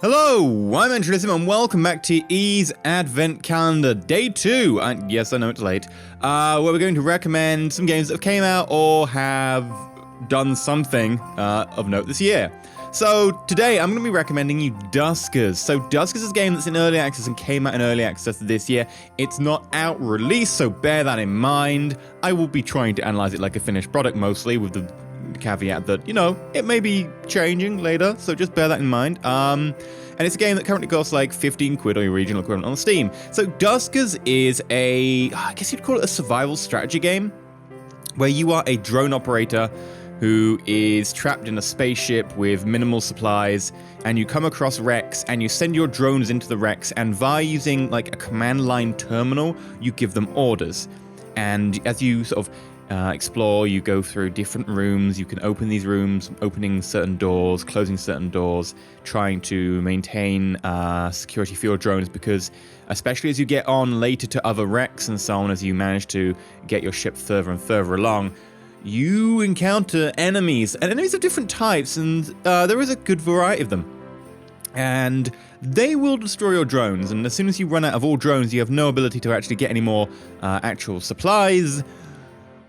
Hello, I'm EnterElysium and welcome back to E's Advent Calendar Day 2, and yes, I know it's late, where we're going to recommend some games that have came out or have done something of note this year. So today I'm going to be recommending you Duskers. So Duskers is a game that's in early access and came out in early access this year. It's not out released, so bear that in mind. I will be trying to analyze it like a finished product mostly, with the caveat that, you know, it may be changing later, so just bear that in mind. And it's a game that currently costs like 15 quid or your regional equivalent on Steam. So Duskers is I guess you'd call it a survival strategy game, where you are a drone operator who is trapped in a spaceship with minimal supplies, and you come across wrecks, and you send your drones into the wrecks, and via using like a command line terminal, you give them orders. And as you sort of explore, you go through different rooms, you can open these rooms, opening certain doors, closing certain doors, trying to maintain security for your drones, because especially as you get on later to other wrecks and so on, as you manage to get your ship further and further along, you encounter enemies, and enemies of different types, and there is a good variety of them. And they will destroy your drones, and as soon as you run out of all drones, you have no ability to actually get any more actual supplies.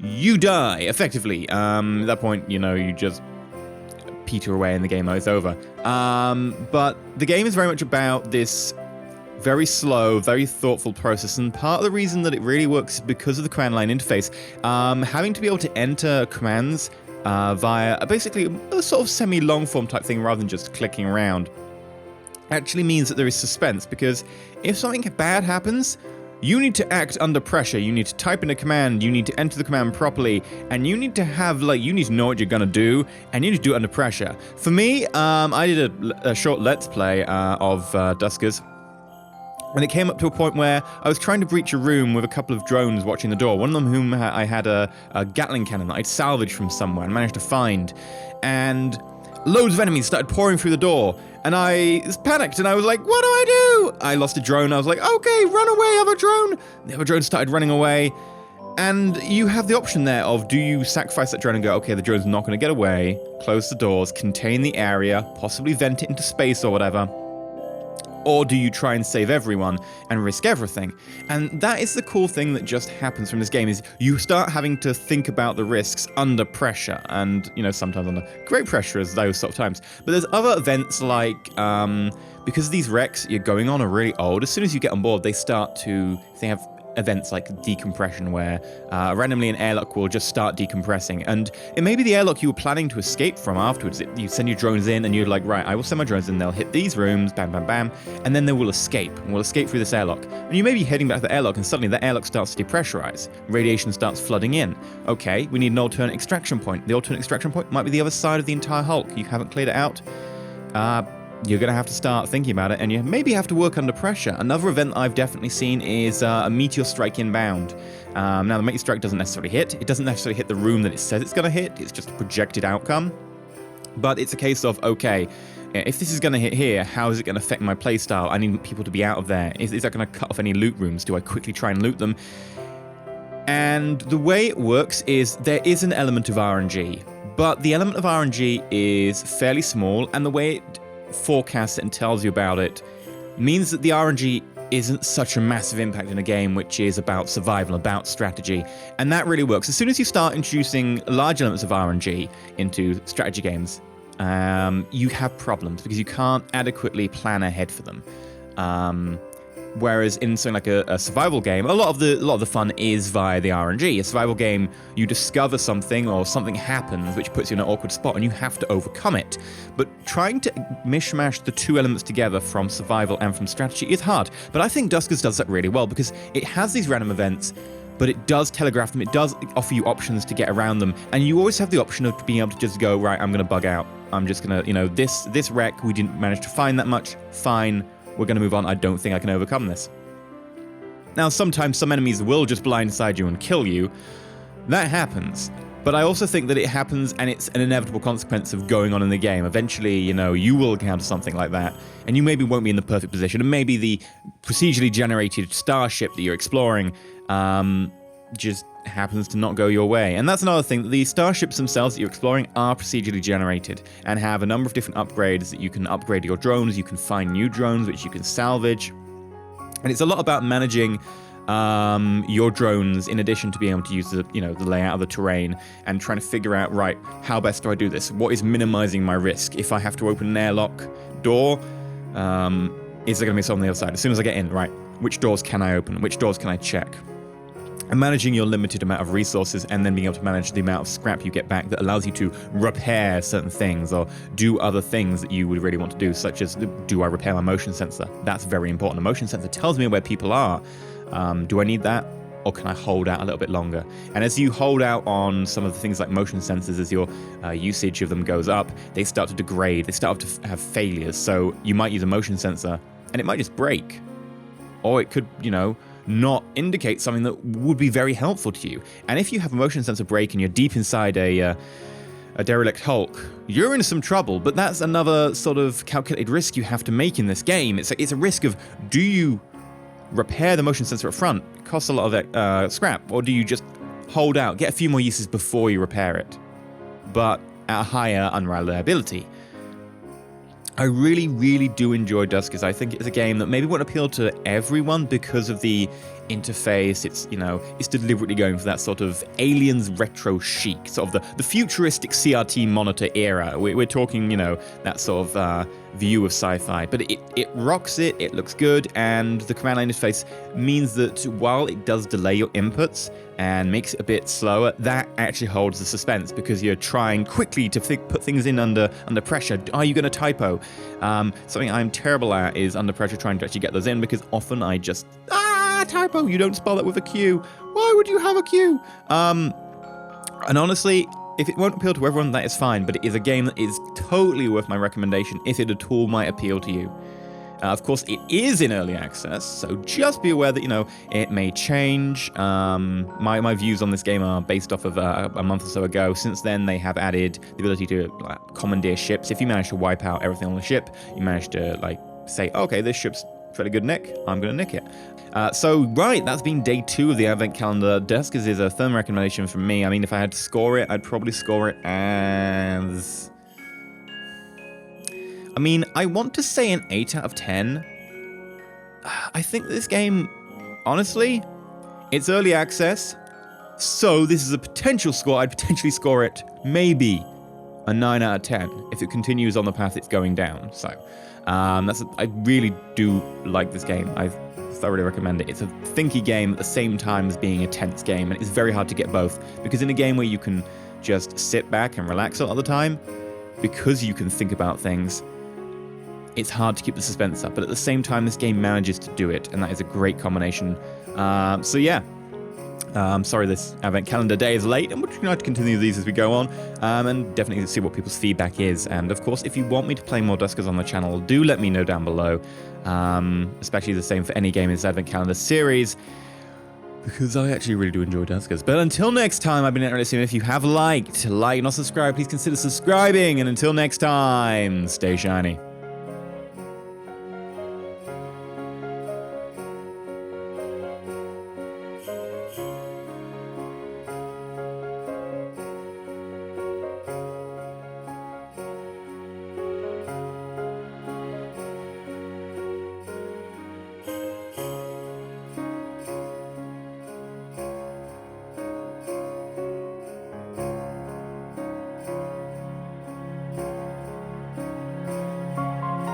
You die, effectively. At that point, you know, you just peter away and the game is over. But the game is very much about this very slow, very thoughtful process, and part of the reason that it really works is because of the command line interface. Having to be able to enter commands via basically a sort of semi-long form type thing rather than just clicking around actually means that there is suspense, because if something bad happens, you need to act under pressure, you need to type in a command, you need to enter the command properly, and you need to have, you need to know what you're gonna do, and you need to do it under pressure. For me, I did a short Let's Play of Duskers, and it came up to a point where I was trying to breach a room with a couple of drones watching the door, one of them whom I had a Gatling cannon that I'd salvaged from somewhere and managed to find, and loads of enemies started pouring through the door, and I panicked, and I was like, what do I do? I lost a drone, I was like, okay, run away, other drone! The other drone started running away, and you have the option there of, do you sacrifice that drone and go, okay, the drone's not going to get away, close the doors, contain the area, possibly vent it into space or whatever, or do you try and save everyone and risk everything? And that is the cool thing that just happens from this game, is you start having to think about the risks under pressure, and, you know, sometimes under great pressure as those sort of times. But there's other events like, because these wrecks you're going on are really old, as soon as you get on board, they have events like decompression, where randomly an airlock will just start decompressing, and it may be the airlock you were planning to escape from afterwards. You send your drones in and you're like, right, I will send my drones in, they'll hit these rooms, bam, bam, bam, and then they will escape through this airlock. And you may be heading back to the airlock, and suddenly that airlock starts to depressurize, radiation starts flooding in. Okay, we need an alternate extraction point. The alternate extraction point might be the other side of the entire hulk. You haven't cleared it out. You're going to have to start thinking about it, and you maybe have to work under pressure. Another event I've definitely seen is a meteor strike inbound. Now, the meteor strike doesn't necessarily hit. It doesn't necessarily hit the room that it says it's going to hit. It's just a projected outcome. But it's a case of, okay, if this is going to hit here, how is it going to affect my playstyle? I need people to be out of there. Is that going to cut off any loot rooms? Do I quickly try and loot them? And the way it works is there is an element of RNG, but the element of RNG is fairly small, and the way it forecasts it and tells you about it means that the RNG isn't such a massive impact in a game which is about survival, about strategy, and that really works. As soon as you start introducing large elements of RNG into strategy games, you have problems because you can't adequately plan ahead for them. Whereas in something like a survival game, a lot of the fun is via the RNG. A survival game, you discover something or something happens which puts you in an awkward spot and you have to overcome it. But trying to mishmash the two elements together from survival and from strategy is hard. But I think Duskers does that really well, because it has these random events, but it does telegraph them, it does offer you options to get around them, and you always have the option of being able to just go, right, I'm going to bug out. I'm just going to, you know, this wreck, we didn't manage to find that much, fine. We're going to move on. I don't think I can overcome this. Now, sometimes some enemies will just blindside you and kill you. That happens. But I also think that it happens, and it's an inevitable consequence of going on in the game. Eventually, you know, you will encounter something like that, and you maybe won't be in the perfect position, and maybe the procedurally generated starship that you're exploring just happens to not go your way. And that's another thing. The starships themselves that you're exploring are procedurally generated and have a number of different upgrades that you can upgrade your drones. You can find new drones which you can salvage. And it's a lot about managing your drones in addition to being able to use the layout of the terrain and trying to figure out, right, how best do I do this? What is minimizing my risk? If I have to open an airlock door, is there going to be something on the other side? As soon as I get in, right, which doors can I open? Which doors can I check? And managing your limited amount of resources and then being able to manage the amount of scrap you get back that allows you to repair certain things or do other things that you would really want to do, such as, do I repair my motion sensor? That's very important. A motion sensor tells me where people are. Do I need that? Or can I hold out a little bit longer? And as you hold out on some of the things like motion sensors, as your usage of them goes up, they start to degrade. They start to have failures. So you might use a motion sensor and it might just break. Or it could, not indicate something that would be very helpful to you. And if you have a motion sensor break and you're deep inside a derelict hulk, you're in some trouble. But that's another sort of calculated risk you have to make in this game. It's a risk of, do you repair the motion sensor up front? It costs a lot of scrap. Or do you just hold out, get a few more uses before you repair it, but at a higher unreliability? I really, really do enjoy Duskers. I think it's a game that maybe won't appeal to everyone because of the interface. It's deliberately going for that sort of aliens retro chic, sort of the futuristic CRT monitor era. We're talking, that sort of view of sci-fi. But it rocks it, it looks good, and the command line interface means that while it does delay your inputs and makes it a bit slower, that actually holds the suspense because you're trying quickly to put things in under pressure. Are you going to typo? Something I'm terrible at is under pressure trying to actually get those in because often I just, typo, you don't spell that with a Q. Why would you have a Q? And honestly, if it won't appeal to everyone, that is fine, but it is a game that is totally worth my recommendation if it at all might appeal to you. Of course, it is in early access, so just be aware that, it may change. My views on this game are based off of a month or so ago. Since then, they have added the ability to commandeer ships. If you manage to wipe out everything on the ship, you manage to say, okay, this ship's fairly good nick, I'm going to nick it. Right, that's been day 2 of the Advent Calendar. Duskers is a firm recommendation from me. I mean, if I had to score it, I'd probably score it as... I want to say an 8 out of 10. I think this game, honestly, it's early access, so this is a potential score. I'd potentially score it maybe a 9 out of 10 if it continues on the path it's going down. So, I really do like this game. I thoroughly recommend it. It's a thinky game at the same time as being a tense game, and it's very hard to get both, because in a game where you can just sit back and relax a lot of the time, because you can think about things, it's hard to keep the suspense up, but at the same time, this game manages to do it, and that is a great combination. Sorry this Advent Calendar day is late, and we're trying to continue these as we go on, and definitely see what people's feedback is. And of course, if you want me to play more Duskers on the channel, do let me know down below, especially the same for any game in this Advent Calendar series, because I actually really do enjoy Duskers. But until next time, I've been EnterElysium. If you have liked, like, not subscribed, please consider subscribing, and until next time, stay shiny.